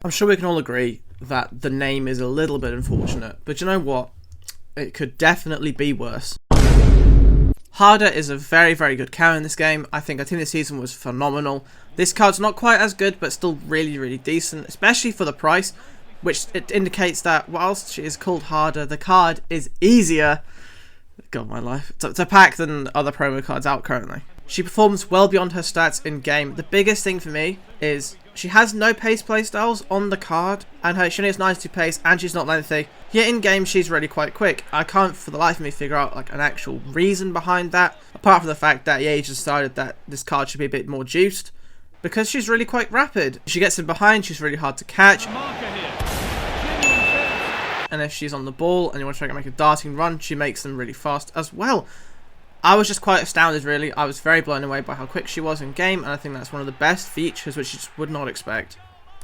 I'm sure we can all agree that the name is a little bit unfortunate, but you know what? It could definitely be worse. Harder is a very, very good card in this game. I think our team this season was phenomenal. This card's not quite as good, but still really, really decent, especially for the price, which it indicates that whilst she is called Harder, the card is easier, God my life, to pack than other promo cards out currently. She performs well beyond her stats in game. The biggest thing for me is she has no pace playstyles on the card, and she only has 92 pace, and she's not lengthy. Yet in game, she's really quite quick. I can't for the life of me figure out like an actual reason behind that, apart from the fact that EA just decided that this card should be a bit more juiced, because she's really quite rapid. If she gets in behind, she's really hard to catch. And if she's on the ball and you want to try to make a darting run, she makes them really fast as well. I was just quite astounded, really. I was very blown away by how quick she was in game, and I think that's one of the best features which you just would not expect.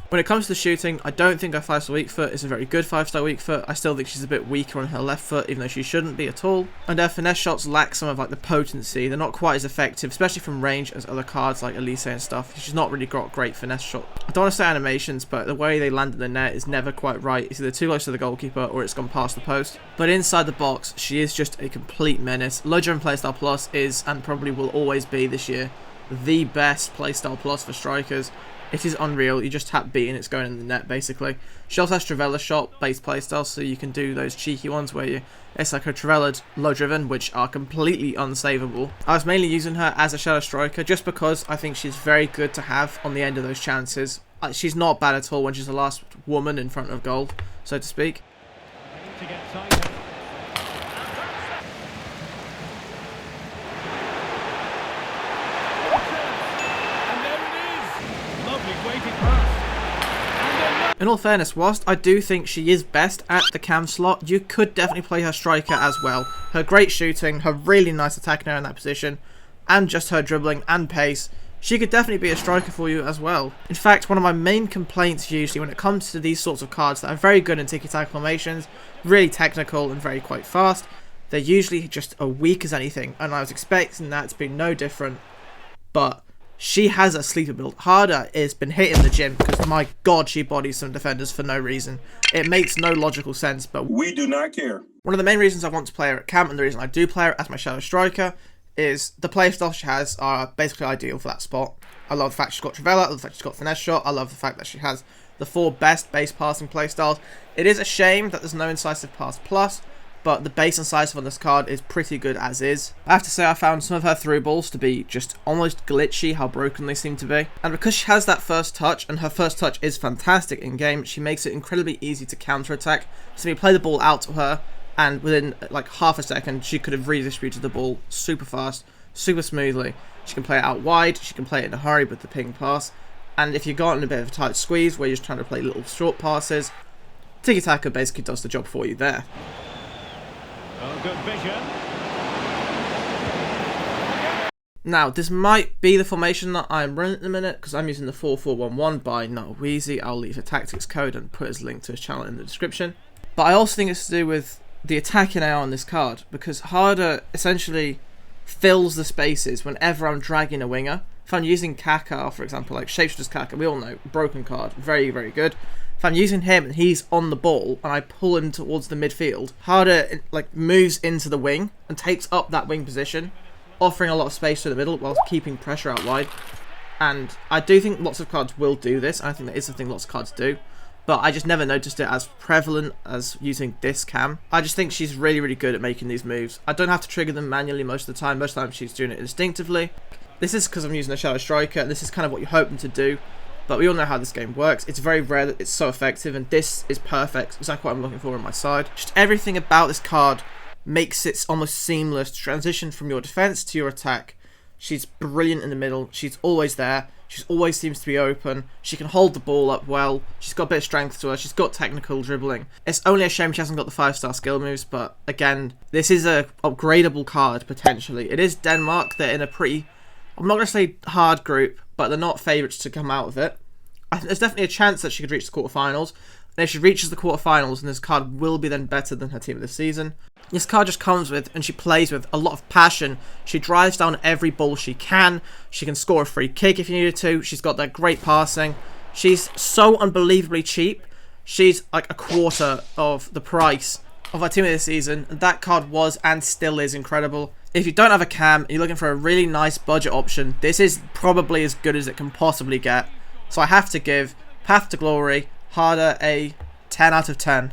When it comes to shooting, I don't think her 5-star weak foot is a very good 5-star weak foot. I still think she's a bit weaker on her left foot, even though she shouldn't be at all. And her finesse shots lack some of like the potency. They're not quite as effective, especially from range, as other cards like Elise and stuff. She's not really got great finesse shot. I don't want to say animations, but the way they land in the net is never quite right. It's either too close to the goalkeeper or it's gone past the post. But inside the box, she is just a complete menace. Low-driven playstyle plus is, and probably will always be this year, the best playstyle plus for strikers. It is unreal. You just tap B and it's going in the net, basically. She also has Trivella shot based playstyle, so you can do those cheeky ones where it's like a Trivella low driven, which are completely unsavable. I was mainly using her as a shadow striker just because I think she's very good to have on the end of those chances. She's not bad at all when she's the last woman in front of goal, so to speak. In all fairness, whilst I do think she is best at the cam slot, you could definitely play her striker as well. Her great shooting, her really nice attacking air in that position, and just her dribbling and pace, she could definitely be a striker for you as well. In fact, one of my main complaints usually when it comes to these sorts of cards that are very good in tiki-taka formations, really technical and very quite fast, they're usually just as weak as anything, and I was expecting that to be no different, but she has a sleeper build. Harder has been hit in the gym because, my god, she bodies some defenders for no reason. It makes no logical sense, but we do not care. One of the main reasons I want to play her at camp, and the reason I do play her as my shadow striker, is the playstyle she has are basically ideal for that spot. I love the fact she's got Trivella, I love the fact she's got finesse shot, I love the fact that she has the 4 best base passing playstyles. It is a shame that there's no incisive pass plus, but the base incisive on this card is pretty good as is. I have to say I found some of her through balls to be just almost glitchy how broken they seem to be. And because she has that first touch, and her first touch is fantastic in game, she makes it incredibly easy to counter attack. So you play the ball out to her, and within like half a second she could have redistributed the ball super fast, super smoothly. She can play it out wide, she can play it in a hurry with the ping pass, and if you've got in a bit of a tight squeeze where you're just trying to play little short passes, Tiki Taka basically does the job for you there. Oh, good vision. Now, this might be the formation that I'm running at the minute, because I'm using the 4-4-1-1 by NAmB. I'll leave a tactics code and put his link to his channel in the description. But I also think it's to do with the attacking AI on this card, because Harder essentially fills the spaces whenever I'm dragging a winger. If I'm using Kaka, for example, like Shapeshifter's Kaka, we all know, broken card, very, very good. If I'm using him and he's on the ball and I pull him towards the midfield, Harder like moves into the wing and takes up that wing position, offering a lot of space to the middle while keeping pressure out wide. And I do think lots of cards will do this. I think that is something lots of cards do, but I just never noticed it as prevalent as using this cam. I just think she's really, really good at making these moves. I don't have to trigger them manually most of the time. Most of the time she's doing it instinctively. This is because I'm using a shadow striker, and this is kind of what you hope them to do. But we all know how this game works. It's very rare that it's so effective, and this is perfect. Exactly what I'm looking for on my side. Just everything about this card makes it almost seamless to transition from your defense to your attack. She's brilliant in the middle. She's always there. She always seems to be open. She can hold the ball up well. She's got a bit of strength to her. She's got technical dribbling. It's only a shame she hasn't got the 5-star skill moves, but again, this is a upgradable card, potentially. It is Denmark. They're in a pretty, I'm not going to say hard group, but they're not favourites to come out of it. There's definitely a chance that she could reach the quarterfinals. And if she reaches the quarterfinals, then this card will be then better than her team of the season. This card just comes with, and she plays with, a lot of passion. She drives down every ball she can. She can score a free kick if you needed to. She's got that great passing. She's so unbelievably cheap. She's like a quarter of the price of our team of this season. And that card was and still is incredible. If you don't have a cam and you're looking for a really nice budget option, this is probably as good as it can possibly get. So I have to give Path to Glory Harder a 10 out of 10.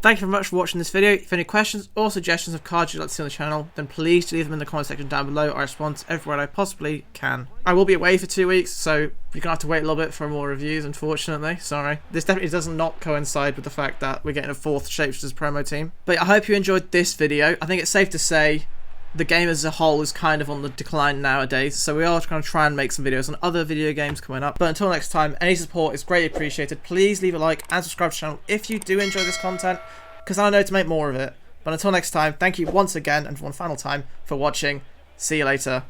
Thank you very much for watching this video. If you have any questions or suggestions of cards you'd like to see on the channel, then please leave them in the comment section down below. I respond to everywhere I possibly can. I will be away for 2 weeks, so you're going to have to wait a little bit for more reviews, unfortunately. Sorry. This definitely does not coincide with the fact that we're getting a 4th Shapeshifters promo team. But I hope you enjoyed this video. I think it's safe to say the game as a whole is kind of on the decline nowadays, so we are going to try and make some videos on other video games coming up. But until next time, any support is greatly appreciated. Please leave a like and subscribe to the channel if you do enjoy this content, because I know to make more of it. But until next time, thank you once again and for one final time for watching. See you later.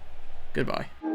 Goodbye.